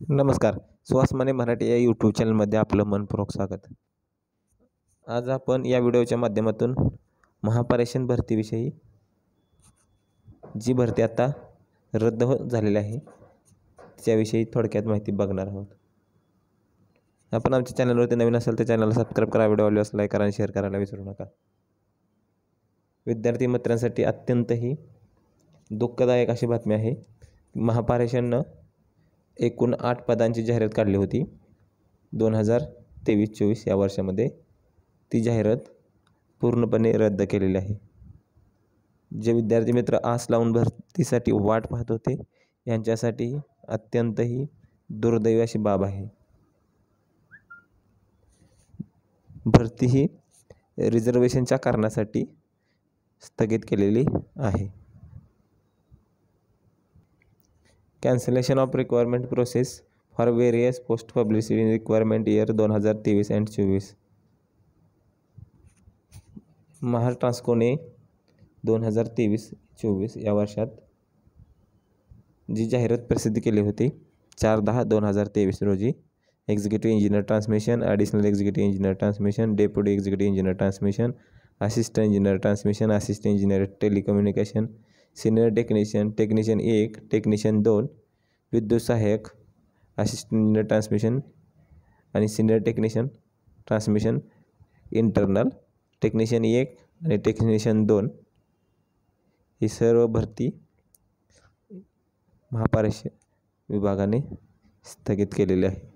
नमस्कार. सुहास माने मराठी या यूट्यूब चॅनलमध्ये आपलं मनपूर्वक स्वागत. आज आपण या व्हिडिओच्या माध्यमातून महापारेषण भरतीविषयी, जी भरती आता रद्द झालेली आहे त्याविषयी थोडक्यात माहिती बघणार आहोत. आपण आमच्या चॅनलवरती नवीन असाल तर चॅनलला सबस्क्राईब करा, व्हिडिओ आवडल्यास लाईक करा आणि शेअर करायला विसरू नका. विद्यार्थी मित्रांसाठी अत्यंतही दुःखदायक अशी बातमी आहे. महापारेषणनं एकूण 8 पदांची जाहिरात काढली होती 2023-24 या वर्षामध्ये. ती जाहिरात पूर्णपणे रद्द केलेली आहे. जे विद्यार्थी मित्र आस लावून भरतीसाठी वाट पाहत होते यांच्यासाठी अत्यंतही दुर्दैवी अशी बाब आहे. भरती ही रिझर्वेशनच्या कारणासाठी स्थगित केलेली आहे. Cancellation of requirement process for various post published in requirement year 2023 and 24. महाट्रान्सकोने 2023-24 या वर्षात जी जाहिरात प्रसिद्ध केली होती 4/10/2023 रोजी, executive engineer transmission, additional executive engineer transmission, deputy executive engineer transmission, assistant engineer transmission, assistant engineer telecommunication, senior technician, technician 1, technician 2, विद्युत सहाय्यक, assistant engineer transmission आणि senior technician transmission internal, technician 1 आणि टेक्निशियन 2 ही सर्व भरती महापारेषण विभागाने स्थगित केलेली आहे.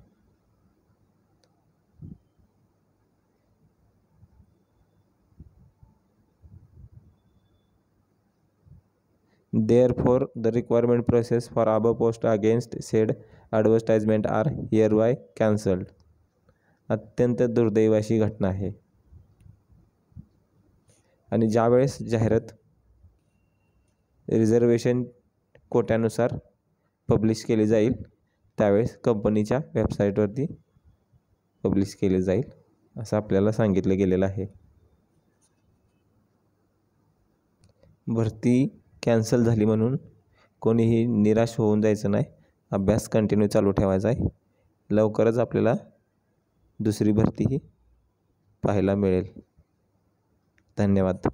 Therefore, the requirement process for above post against said advertisement are hereby cancelled. अत्यंत दुर्दैवी अशी घटना आहे. आणि ज्यावेळेस जाहिरात रिझर्वेशन कोट्यानुसार पब्लिश केली जाईल त्यावेळेस कंपनीच्या वेबसाईटवरती पब्लिश केली जाईल असं आपल्याला सांगितलं गेलेलं आहे. भरती कॅन्सल झाली म्हणून कोणीही निराश होऊन जायचं नाही. अभ्यास कंटिन्यू चालू ठेवायचा आहे. लवकरच आपल्याला दुसरी भरतीही पाहायला मिळेल. धन्यवाद.